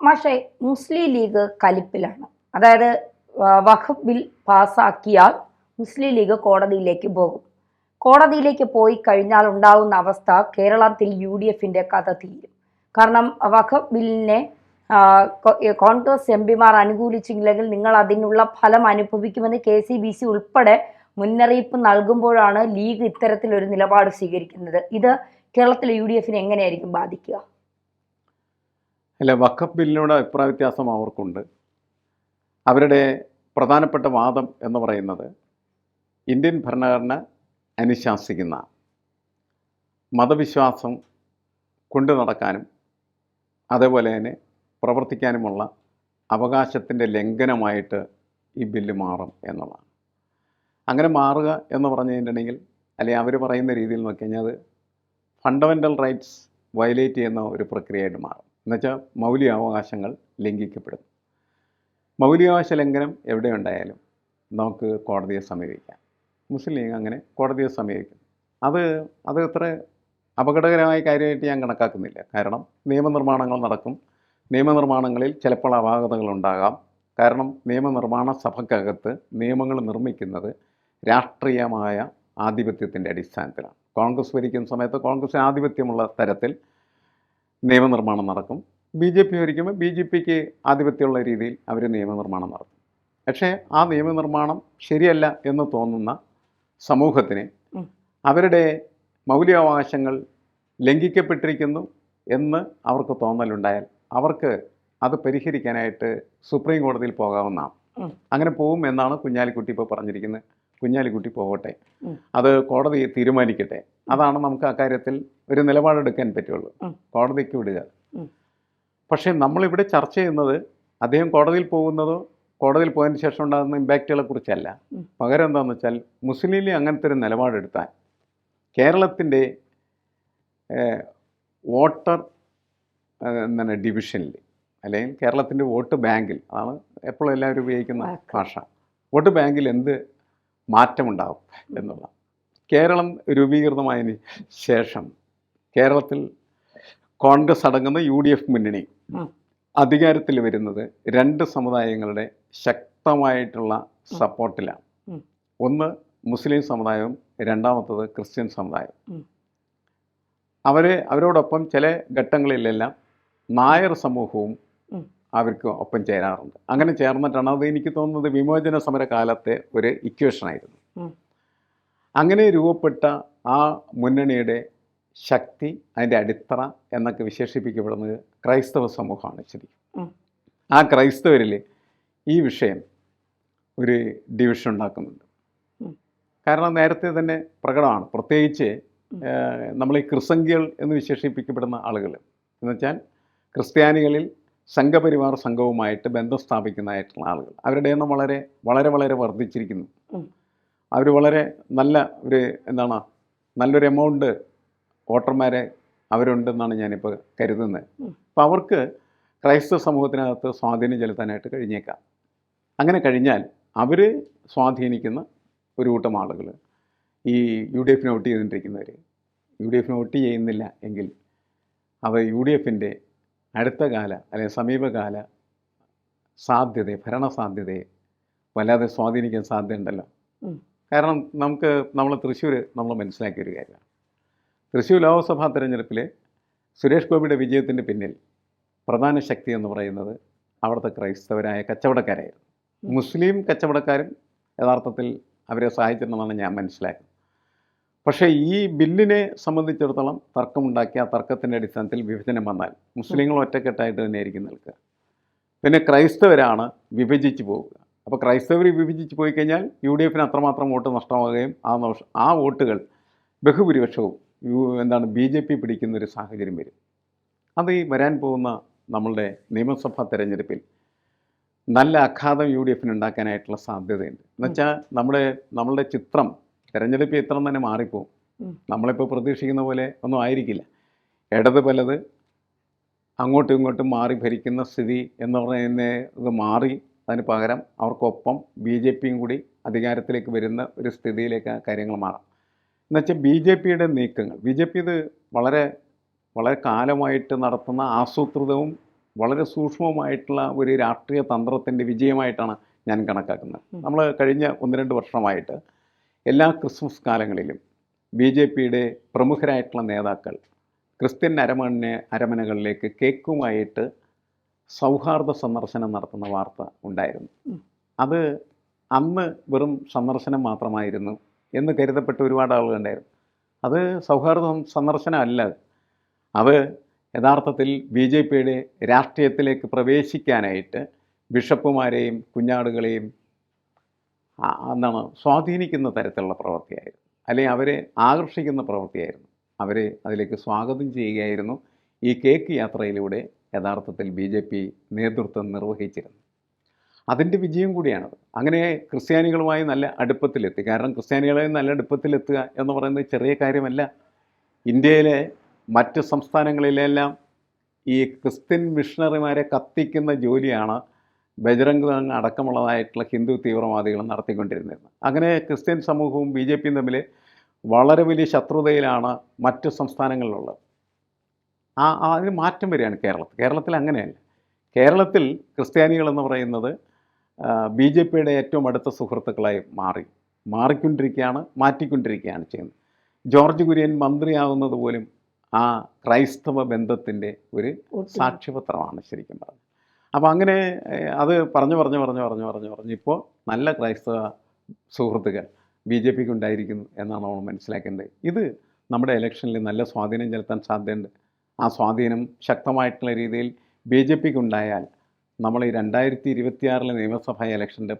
പക്ഷേ മുസ്ലിം ലീഗ് കലിപ്പിലാണ്. അതായത് വഖഫ് ബിൽ പാസ്സാക്കിയാൽ മുസ്ലിം ലീഗ് കോടതിയിലേക്ക് പോകും. കോടതിയിലേക്ക് പോയി കഴിഞ്ഞാൽ ഉണ്ടാകുന്ന അവസ്ഥ കേരളത്തിൽ UDFന്റെ കഥ തീരും. കാരണം വഖഫ് ബില്ലിനെ കോൺഗ്രസ് എംപിമാർ അനുകൂലിച്ചില്ലെങ്കിൽ നിങ്ങൾ അതിനുള്ള ഫലം അനുഭവിക്കുമെന്ന് KCBC ഉൾപ്പെടെ മുന്നറിയിപ്പ് നൽകുമ്പോഴാണ് ലീഗ് ഇത്തരത്തിലൊരു നിലപാട് സ്വീകരിക്കുന്നത്. ഇത് കേരളത്തിലെ UDFനെ എങ്ങനെയായിരിക്കും ബാധിക്കുക? അല്ല, വഖഫ് ബില്ലിനോട് അഭിപ്രായ വ്യത്യാസം അവർക്കുണ്ട്. അവരുടെ പ്രധാനപ്പെട്ട വാദം എന്ന് പറയുന്നത് ഇന്ത്യൻ ഭരണഘടന അനുശാസിക്കുന്ന മതവിശ്വാസം കൊണ്ടു നടക്കാനും അതേപോലെ തന്നെ പ്രവർത്തിക്കാനുമുള്ള അവകാശത്തിൻ്റെ ലംഘനമായിട്ട് ഈ ബില്ല് മാറും എന്നുള്ളതാണ്. അങ്ങനെ മാറുക എന്ന് പറഞ്ഞു കഴിഞ്ഞിട്ടുണ്ടെങ്കിൽ, അല്ലെങ്കിൽ അവർ പറയുന്ന രീതിയിൽ നോക്കി കഴിഞ്ഞാൽ അത് ഫണ്ടമെൻ്റൽ റൈറ്റ്സ് വയലേറ്റ് ചെയ്യുന്ന ഒരു പ്രക്രിയയായിട്ട് മാറും. എന്നുവെച്ചാൽ മൗലികാവകാശങ്ങൾ ലംഘിക്കപ്പെടും. മൗലികാവകാശ ലംഘനം എവിടെയുണ്ടായാലും നമുക്ക് കോടതിയെ സമീപിക്കാം. മുസ്ലിം ലീഗ് അങ്ങനെ കോടതിയെ സമീപിക്കും. അത് അത്ര അപകടകരമായ കാര്യമായിട്ട് ഞാൻ കണക്കാക്കുന്നില്ല. കാരണം നിയമനിർമ്മാണങ്ങൾ നടക്കും. നിയമനിർമ്മാണങ്ങളിൽ ചിലപ്പോൾ അപാകതകളുണ്ടാകാം. കാരണം നിയമനിർമ്മാണ സഭയ്ക്കകത്ത് നിയമങ്ങൾ നിർമ്മിക്കുന്നത് രാഷ്ട്രീയമായ ആധിപത്യത്തിൻ്റെ അടിസ്ഥാനത്തിലാണ്. കോൺഗ്രസ് ഭരിക്കുന്ന സമയത്ത് കോൺഗ്രസിന് ആധിപത്യമുള്ള തരത്തിൽ നിയമനിർമ്മാണം നടക്കും. BJP ഭരിക്കുമ്പോൾ BJPക്ക് ആധിപത്യമുള്ള രീതിയിൽ അവർ നിയമനിർമ്മാണം നടത്തും. പക്ഷേ ആ നിയമനിർമ്മാണം ശരിയല്ല എന്ന് തോന്നുന്ന സമൂഹത്തിന് അവരുടെ മൗലികാവകാശങ്ങൾ ലംഘിക്കപ്പെട്ടിരിക്കുന്നു എന്ന് അവർക്ക് തോന്നലുണ്ടായാൽ അവർക്ക് അത് പരിഹരിക്കാനായിട്ട് സുപ്രീം കോടതിയിൽ പോകാവുന്നതാണ്. അങ്ങനെ പോകും എന്നാണ് കുഞ്ഞാലിക്കുട്ടി ഇപ്പോൾ പറഞ്ഞിരിക്കുന്നത്. കുഞ്ഞാലിക്കുട്ടി പോകട്ടെ, അത് കോടതി തീരുമാനിക്കട്ടെ. അതാണ് നമുക്ക് അക്കാര്യത്തിൽ ഒരു നിലപാടെടുക്കാൻ പറ്റുള്ളൂ. കോടതിക്ക് വിടുക. പക്ഷേ നമ്മളിവിടെ ചർച്ച ചെയ്യുന്നത് അദ്ദേഹം കോടതിയിൽ പോകുന്നതോ കോടതിയിൽ പോയതിന് ശേഷം ഉണ്ടാകുന്ന ഇമ്പാക്റ്റുകളെ കുറിച്ചല്ല. പകരം എന്താണെന്ന് വെച്ചാൽ മുസ്ലിം ലീഗ് അങ്ങനത്തെ ഒരു നിലപാടെടുത്താൽ കേരളത്തിൻ്റെ വോട്ടർ എന്താണ് ഡിവിഷനിൽ, അല്ലെങ്കിൽ കേരളത്തിൻ്റെ വോട്ട് ബാങ്കിൽ, അതാണ് എപ്പോഴും എല്ലാവരും ഉപയോഗിക്കുന്ന ഭാഷ, വോട്ട് ബാങ്കിൽ എന്ത് മാറ്റമുണ്ടാകും എന്നുള്ള. കേരളം രൂപീകൃതമായതിന് ശേഷം കേരളത്തിൽ കോൺഗ്രസ് അടങ്ങുന്ന UDF മുന്നണി അധികാരത്തിൽ വരുന്നത് രണ്ട് സമുദായങ്ങളുടെ ശക്തമായിട്ടുള്ള സപ്പോർട്ടിലാണ്. ഒന്ന് മുസ്ലിം സമുദായവും രണ്ടാമത്തത് ക്രിസ്ത്യൻ സമുദായം. അവരോടൊപ്പം ചില ഘട്ടങ്ങളിലെല്ലാം നായർ സമൂഹവും അവർക്ക് ഒപ്പം ചേരാറുണ്ട്. അങ്ങനെ ചേർന്നിട്ടാണ്, അത് എനിക്ക് തോന്നുന്നത് വിമോചന സമര കാലത്തെ ഒരു ഇക്വേഷനായിരുന്നു. അങ്ങനെ രൂപപ്പെട്ട ആ മുന്നണിയുടെ ശക്തി, അതിൻ്റെ അടിത്തറ എന്നൊക്കെ വിശേഷിപ്പിക്കപ്പെടുന്നത് ക്രൈസ്തവ സമൂഹമാണ്. ശരിക്കും ആ ക്രൈസ്തവരിൽ ഈ വിഷയം ഒരു ഡിവിഷൻ ഉണ്ടാക്കുന്നുണ്ട്. കാരണം നേരത്തെ തന്നെ പ്രകടമാണ്. പ്രത്യേകിച്ച് നമ്മൾ ഈ ക്രിസംഖ്യകൾ എന്ന് വിശേഷിപ്പിക്കപ്പെടുന്ന ആളുകൾ എന്നുവെച്ചാൽ ക്രിസ്ത്യാനികളിൽ സംഘപരിവാർ സംഘവുമായിട്ട് ബന്ധം സ്ഥാപിക്കുന്നതായിട്ടുള്ള ആളുകൾ, അവരുടെ എണ്ണം വളരെ വളരെ വളരെ വർദ്ധിച്ചിരിക്കുന്നു. അവർ വളരെ നല്ല ഒരു നല്ലൊരു എമൗണ്ട് വോട്ടർമാരെ അവരുണ്ടെന്നാണ് ഞാനിപ്പോൾ കരുതുന്നത്. അപ്പോൾ അവർക്ക് ക്രൈസ്തവ സമൂഹത്തിനകത്ത് സ്വാധീനം ചെലുത്താനായിട്ട് കഴിഞ്ഞേക്കാം. അങ്ങനെ കഴിഞ്ഞാൽ അവർ സ്വാധീനിക്കുന്ന ഒരു കൂട്ടം ആളുകൾ ഈ UDFന് വോട്ട് ചെയ്തുകൊണ്ടിരിക്കുന്നവർ UDFന് വോട്ട് ചെയ്യുന്നില്ല എങ്കിൽ അവർ UDFൻ്റെ അടുത്ത കാല അല്ലെങ്കിൽ സമീപകാല ഭരണസാധ്യതയെ വല്ലാതെ സ്വാധീനിക്കാൻ സാധ്യതയുണ്ടല്ലോ. കാരണം നമ്മൾ തൃശ്ശൂർ മനസ്സിലാക്കിയ ഒരു കാര്യമാണ്. തൃശ്ശൂർ ലോക്സഭാ തെരഞ്ഞെടുപ്പിൽ സുരേഷ് ഗോപിയുടെ വിജയത്തിൻ്റെ പിന്നിൽ പ്രധാന ശക്തി എന്ന് പറയുന്നത് അവിടുത്തെ ക്രൈസ്തവരായ കച്ചവടക്കാരായിരുന്നു. മുസ്ലിം കച്ചവടക്കാരും യഥാർത്ഥത്തിൽ അവരെ സഹായിച്ചിട്ടുണ്ടെന്നാണ് ഞാൻ മനസ്സിലാക്കുന്നത്. പക്ഷേ ഈ ബില്ലിനെ സംബന്ധിച്ചിടത്തോളം തർക്കമുണ്ടാക്കിയ ആ തർക്കത്തിൻ്റെ അടിസ്ഥാനത്തിൽ വിഭജനം വന്നാൽ മുസ്ലിങ്ങൾ ഒറ്റക്കെട്ടായിട്ട് തന്നെയായിരിക്കും നിൽക്കുക. പിന്നെ ക്രൈസ്തവരാണ് വിഭജിച്ച് പോവുക. അപ്പോൾ ക്രൈസ്തവർ വിഭജിച്ച് പോയി കഴിഞ്ഞാൽ UDFന് അത്രമാത്രം വോട്ട് നഷ്ടമാവുകയും ആ വോട്ടുകൾ ബഹുഭൂരിപക്ഷവും BJP പിടിക്കുന്നൊരു സാഹചര്യം വരും. അത് ഈ വരാൻ പോകുന്ന നമ്മളുടെ നിയമസഭാ തെരഞ്ഞെടുപ്പിൽ നല്ല ആഘാതം UDFന് ഉണ്ടാക്കാനായിട്ടുള്ള സാധ്യതയുണ്ട്. എന്നുവെച്ചാൽ നമ്മളുടെ ചിത്രം തെരഞ്ഞെടുപ്പ് ചിത്രം തന്നെ മാറിപ്പോവും. നമ്മളിപ്പോൾ പ്രതീക്ഷിക്കുന്ന പോലെ ഒന്നും ആയിരിക്കില്ല. ഇടത് പലത് അങ്ങോട്ടും ഇങ്ങോട്ടും മാറി ഭരിക്കുന്ന സ്ഥിതി എന്ന് പറയുന്നത് മാറി അതിന് പകരം അവർക്കൊപ്പം BJPയും കൂടി അധികാരത്തിലേക്ക് വരുന്ന ഒരു സ്ഥിതിയിലേക്ക് കാര്യങ്ങൾ മാറാം. എന്നുവെച്ചാൽ BJPയുടെ നീക്കങ്ങൾ, BJP ഇത് വളരെ വളരെ കാലമായിട്ട് നടത്തുന്ന ആസൂത്രിതവും വളരെ സൂക്ഷ്മമായിട്ടുള്ള ഒരു രാഷ്ട്രീയ തന്ത്രത്തിൻ്റെ വിജയമായിട്ടാണ് ഞാൻ കണക്കാക്കുന്നത്. നമ്മൾ കഴിഞ്ഞ 1-2 വർഷമായിട്ട് എല്ലാ ക്രിസ്മസ് കാലങ്ങളിലും BJPയുടെ പ്രമുഖരായിട്ടുള്ള നേതാക്കൾ ക്രിസ്ത്യൻ അരമനകളിലേക്ക് കേക്കുമായിട്ട് സൗഹാർദ്ദ സന്ദർശനം നടത്തുന്ന വാർത്ത ഉണ്ടായിരുന്നു. അത് അന്ന് വെറും സന്ദർശനം മാത്രമായിരുന്നു എന്ന് കരുതപ്പെട്ട ഒരുപാട് ആളുകളുണ്ടായിരുന്നു. അത് സൗഹാർദ്ദ സന്ദർശനമല്ല. അത് യഥാർത്ഥത്തിൽ BJPയുടെ രാഷ്ട്രീയത്തിലേക്ക് പ്രവേശിക്കാനായിട്ട് ബിഷപ്പുമാരെയും കുഞ്ഞാടുകളെയും സ്വാധീനിക്കുന്ന തരത്തിലുള്ള പ്രവൃത്തിയായിരുന്നു, അല്ലെങ്കിൽ അവരെ ആകർഷിക്കുന്ന പ്രവൃത്തിയായിരുന്നു. അവരെ അതിലേക്ക് സ്വാഗതം ചെയ്യുകയായിരുന്നു ഈ കേക്ക് യാത്രയിലൂടെ യഥാർത്ഥത്തിൽ BJP നേതൃത്വം നിർവഹിച്ചിരുന്നു. അതിൻ്റെ വിജയം കൂടിയാണത്. അങ്ങനെ ക്രിസ്ത്യാനികളുമായി നല്ല അടുപ്പത്തിലെത്തി. കാരണം ക്രിസ്ത്യാനികളെ നല്ല അടുപ്പത്തിലെത്തുക എന്ന് പറയുന്നത് ചെറിയ കാര്യമല്ല. ഇന്ത്യയിലെ മറ്റ് സംസ്ഥാനങ്ങളിലെല്ലാം ഈ ക്രിസ്ത്യൻ മിഷണറിമാരെ കത്തിക്കുന്ന ജോലിയാണ് ബജറംഗ് ദൾ അടക്കമുള്ളതായിട്ടുള്ള ഹിന്ദു തീവ്രവാദികൾ നടത്തിക്കൊണ്ടിരുന്നത്. അങ്ങനെ ക്രിസ്ത്യൻ സമൂഹവും BJPയും തമ്മിൽ വളരെ വലിയ ശത്രുതയിലാണ് മറ്റ് സംസ്ഥാനങ്ങളിലുള്ളത്. അതിന് മാറ്റം വരികയാണ് കേരളത്തിൽ അങ്ങനെയല്ല. കേരളത്തിൽ ക്രിസ്ത്യാനികളെന്ന് പറയുന്നത് BJPയുടെ ഏറ്റവും അടുത്ത സുഹൃത്തുക്കളായി മാറ്റിക്കൊണ്ടിരിക്കുകയാണ് ചെയ്യുന്നത്. ജോർജ് കുര്യൻ മന്ത്രിയാകുന്നത് പോലും ആ ക്രൈസ്തവ ബന്ധത്തിൻ്റെ ഒരു സാക്ഷ്യപത്രമാണ് ശരിക്കും പറഞ്ഞത്. അപ്പോൾ അങ്ങനെ അത് പറഞ്ഞു ഇപ്പോൾ നല്ല ക്രൈസ്തവ സുഹൃത്തുക്കൾ BJPക്ക് ഉണ്ടായിരിക്കുന്നു എന്നാണ് നമ്മൾ മനസ്സിലാക്കേണ്ടത്. ഇത് നമ്മുടെ ഇലക്ഷനിൽ നല്ല സ്വാധീനം ചെലുത്താൻ സാധ്യതയുണ്ട്. ആ സ്വാധീനം ശക്തമായിട്ടുള്ള രീതിയിൽ BJPക്ക് ഉണ്ടായാൽ നമ്മൾ ഈ 2026 നിയമസഭാ ഇലക്ഷൻ്റെ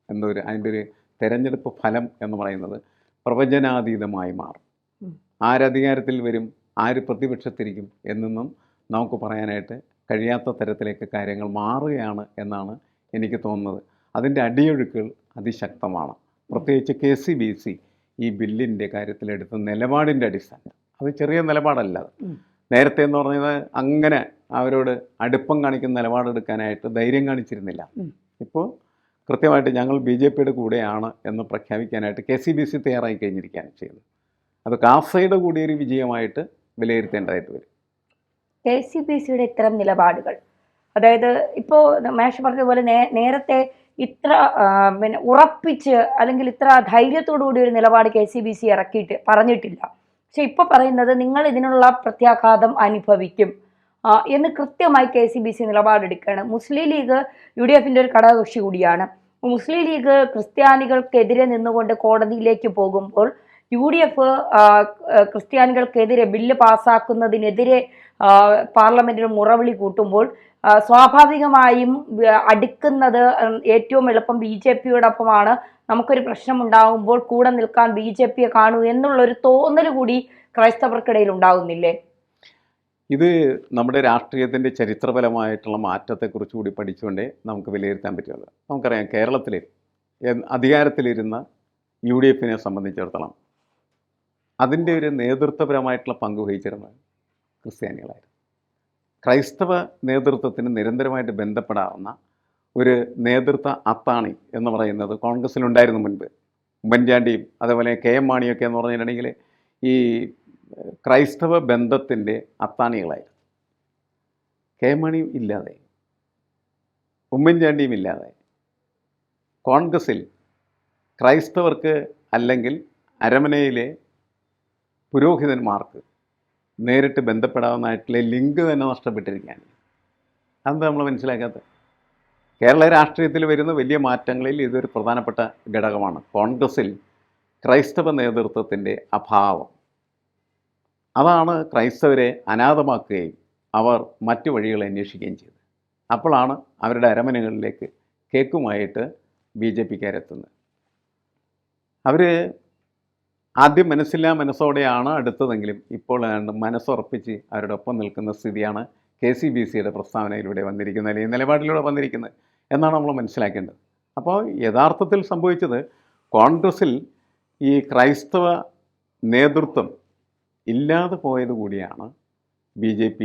അതിൻ്റെ ഒരു തെരഞ്ഞെടുപ്പ് ഫലം എന്ന് പറയുന്നത് പ്രവചനാതീതമായി മാറും. ആരധികാരത്തിൽ വരും, ആര് പ്രതിപക്ഷത്തിരിക്കും എന്നൊന്നും നമുക്ക് പറയാനായിട്ട് കഴിയാത്ത തരത്തിലേക്ക് കാര്യങ്ങൾ മാറുകയാണ് എന്നാണ് എനിക്ക് തോന്നുന്നത്. അതിൻ്റെ അടിയൊഴുക്കുകൾ അതിശക്തമാണ്. പ്രത്യേകിച്ച് KCBC ഈ ബില്ലിൻ്റെ കാര്യത്തിലെടുത്ത നിലപാടിൻ്റെ അടിസ്ഥാനം അത് ചെറിയ നിലപാടല്ല. നേരത്തെ എന്ന് പറഞ്ഞത് അങ്ങനെ അവരോട് അടുപ്പം കാണിക്കുന്ന നിലപാടെടുക്കാനായിട്ട് ധൈര്യം കാണിച്ചിരുന്നില്ല. ഇപ്പോൾ കൃത്യമായിട്ട് ഞങ്ങൾ BJPയുടെ കൂടെയാണ് എന്ന് പ്രഖ്യാപിക്കാനായിട്ട് KCBC തയ്യാറായി കഴിഞ്ഞിരിക്കുകയാണ് ചെയ്യുന്നത്. അത് കാസയുടെ കൂടി ഒരു വിജയമായിട്ട് വിലയിരുത്തേണ്ടതായിട്ട് വരും. KCBCയുടെ ഇത്തരം നിലപാടുകൾ, അതായത് ഇപ്പോൾ മേഷ് പറഞ്ഞതുപോലെ നേരത്തെ ഇത്ര ഉറപ്പിച്ച് അല്ലെങ്കിൽ ഇത്ര ധൈര്യത്തോടു കൂടി ഒരു നിലപാട് KCBC പറഞ്ഞിട്ടില്ല. പക്ഷെ ഇപ്പോൾ പറയുന്നത് നിങ്ങൾ ഇതിനുള്ള പ്രത്യാഘാതം അനുഭവിക്കും എന്ന് കൃത്യമായി KCBC നിലപാടെടുക്കുകയാണ്. മുസ്ലിം ലീഗ് UDFന്റെ ഒരു ഘടകകക്ഷി കൂടിയാണ്. മുസ്ലിം ലീഗ് ക്രിസ്ത്യാനികൾക്കെതിരെ നിന്നുകൊണ്ട് കോടതിയിലേക്ക് പോകുമ്പോൾ UDF ക്രിസ്ത്യാനികൾക്കെതിരെ ബില്ല് പാസ്സാക്കുന്നതിനെതിരെ പാർലമെന്റിൽ മുറവിളി കൂട്ടുമ്പോൾ സ്വാഭാവികമായും അടുക്കുന്നത് ഏറ്റവും എളുപ്പം BJPയോടൊപ്പമാണ്. നമുക്കൊരു പ്രശ്നമുണ്ടാകുമ്പോൾ കൂടെ നിൽക്കാൻ BJPയെ കാണൂ എന്നുള്ളൊരു തോന്നൽ കൂടി ക്രൈസ്തവർക്കിടയിൽ ഉണ്ടാകുന്നില്ലേ? ഇത് നമ്മുടെ രാഷ്ട്രീയത്തിൻ്റെ ചരിത്രപരമായിട്ടുള്ള മാറ്റത്തെക്കുറിച്ച് കൂടി പഠിച്ചുകൊണ്ടേ നമുക്ക് വിലയിരുത്താൻ പറ്റുള്ളൂ. നമുക്കറിയാം, കേരളത്തിൽ അധികാരത്തിലിരുന്ന UDFനെ സംബന്ധിച്ചിടത്തോളം അതിൻ്റെ ഒരു നേതൃത്വപരമായിട്ടുള്ള പങ്ക് വഹിച്ചിരുന്നത് ക്രിസ്ത്യാനികളായിരുന്നു. ക്രൈസ്തവ നേതൃത്വത്തിന് നിരന്തരമായിട്ട് ബന്ധപ്പെടാവുന്ന ഒരു നേതൃത്വ അത്താണി എന്ന് പറയുന്നത് കോൺഗ്രസ്സിലുണ്ടായിരുന്നു മുൻപ്. ഉമ്മൻചാണ്ടിയും അതേപോലെ KM മാണിയൊക്കെ എന്ന് പറഞ്ഞിട്ടുണ്ടെങ്കിൽ ഈ ക്രൈസ്തവ ബന്ധത്തിൻ്റെ അത്താണികളായിരുന്നു. KM മാണിയും ഇല്ലാതെ, ഉമ്മൻചാണ്ടിയും ഇല്ലാതെ കോൺഗ്രസ്സിൽ ക്രൈസ്തവർക്ക് അല്ലെങ്കിൽ അരമനയിലെ പുരോഹിതന്മാർക്ക് നേരിട്ട് ബന്ധപ്പെടാവുന്നതായിട്ടുള്ള ലിങ്ക് തന്നെ നഷ്ടപ്പെട്ടിരിക്കുകയാണ്. അതെന്താ നമ്മൾ മനസ്സിലാക്കാത്തത്? കേരള രാഷ്ട്രീയത്തിൽ വരുന്ന വലിയ മാറ്റങ്ങളിൽ ഇതൊരു പ്രധാനപ്പെട്ട ഘടകമാണ്. കോൺഗ്രസ്സിൽ ക്രൈസ്തവ നേതൃത്വത്തിൻ്റെ അഭാവം അതാണ് ക്രൈസ്തവരെ അനാഥമാക്കുകയും അവർ മറ്റു വഴികൾ അന്വേഷിക്കുകയും ചെയ്തത്. അപ്പോഴാണ് അവരുടെ അരമനകളിലേക്ക് കേക്കുമായിട്ട് BJPക്കാരെത്തുന്നത്. അവർ ആദ്യം മനസ്സോടെയാണ് അടുത്തതെങ്കിലും ഇപ്പോൾ മനസ്സുറപ്പിച്ച് അവരുടെ ഒപ്പം നിൽക്കുന്ന സ്ഥിതിയാണ് KCBCയുടെ പ്രസ്താവനയിലൂടെ വന്നിരിക്കുന്നത്, അല്ലെങ്കിൽ നിലപാടിലൂടെ വന്നിരിക്കുന്നത് എന്നാണ് നമ്മൾ മനസ്സിലാക്കേണ്ടത്. അപ്പോൾ യഥാർത്ഥത്തിൽ സംഭവിച്ചത് കോൺഗ്രസ്സിൽ ഈ ക്രൈസ്തവ നേതൃത്വം ഇല്ലാതെ പോയത് കൂടിയാണ് BJP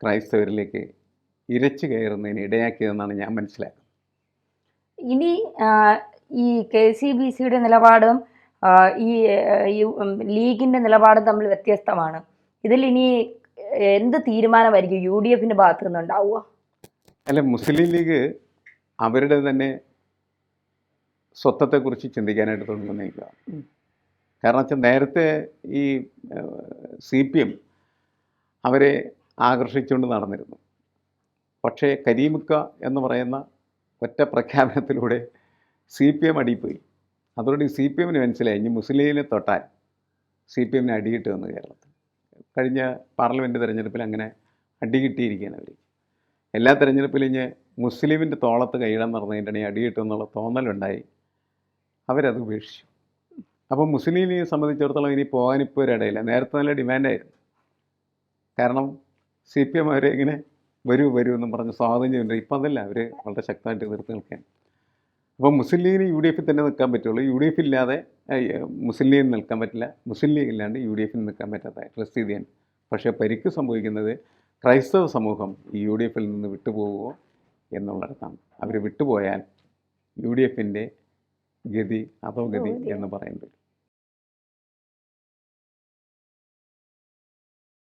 ക്രൈസ്തവരിലേക്ക് ഇരച്ചു കയറുന്നതിന് ഇടയാക്കിയതെന്നാണ് ഞാൻ മനസ്സിലാക്കുന്നത്. ഇനി ഈ KCBCയുടെ നിലപാടും ഈ ലീഗിൻ്റെ നിലപാടും തമ്മിൽ വ്യത്യസ്തമാണ്. ഇതിൽ ഇനി എന്ത് തീരുമാനമായിരിക്കും UDF ഭാഗത്തു നിന്നുണ്ടാവുക? അല്ല, മുസ്ലിം ലീഗ് അവരുടെ തന്നെ സ്വത്വത്തെക്കുറിച്ച് ചിന്തിക്കാനായിട്ട് തുടങ്ങുന്നില്ല. കാരണം വെച്ചാൽ നേരത്തെ ഈ CPM അവരെ ആകർഷിച്ചുകൊണ്ട് നടന്നിരുന്നു. പക്ഷേ കരീമുക്ക എന്ന് പറയുന്ന ഒറ്റ പ്രഖ്യാപനത്തിലൂടെ CPM അടിപ്പോയി. അതോടെ CPMന് മനസ്സിലായി ഇനി മുസ്ലിം ലീഗിനെ തൊട്ടാൽ CPMന് അടികിട്ടുമെന്ന്. കേരളത്തിൽ കഴിഞ്ഞ പാർലമെൻറ്റ് തെരഞ്ഞെടുപ്പിൽ അങ്ങനെ അടികിട്ടിയിരിക്കുകയാണ് അവർ. എല്ലാ തെരഞ്ഞെടുപ്പിലും ഇനി മുസ്ലിമിൻ്റെ തോളത്ത് കൈയിടാൻ നടന്നതിൻ്റെ അടികിട്ടുമെന്നുള്ള തോന്നലുണ്ടായി. അവരത് ഉപേക്ഷിച്ചു. അപ്പോൾ മുസ്ലിം ലീഗിനെ സംബന്ധിച്ചിടത്തോളം ഇനി പോകാനിപ്പോൾ ഒരിടയില്ല. നേരത്തെ നല്ല ഡിമാൻഡായിരുന്നു. കാരണം CPM അവരെ ഇങ്ങനെ വരൂ എന്നും പറഞ്ഞ് സ്വാഗതം ചെയ്യുന്നുണ്ട്. ഇപ്പം അതല്ല, അവർ വളരെ ശക്തമായിട്ട് എതിർത്ത് നിൽക്കാൻ. അപ്പോൾ മുസ്ലിം ലീഗിന് UDF തന്നെ നിൽക്കാൻ പറ്റുള്ളൂ. UDF ഇല്ലാതെ മുസ്ലിം ലീഗിന് നിൽക്കാൻ പറ്റില്ല. മുസ്ലിം ലീഗ് ഇല്ലാണ്ട് UDFന് നിൽക്കാൻ പറ്റാത്ത സ്ഥിതിയാണ്. പക്ഷേ പരിക്ക് സംഭവിക്കുന്നത് ക്രൈസ്തവ സമൂഹം ഈ UDF നിന്ന് വിട്ടുപോകുമോ എന്നുള്ളിടത്താണ്. അവർ വിട്ടുപോയാൽ UDFൻ്റെ ഗതി അധോഗതി എന്ന് പറയേണ്ടി വരും.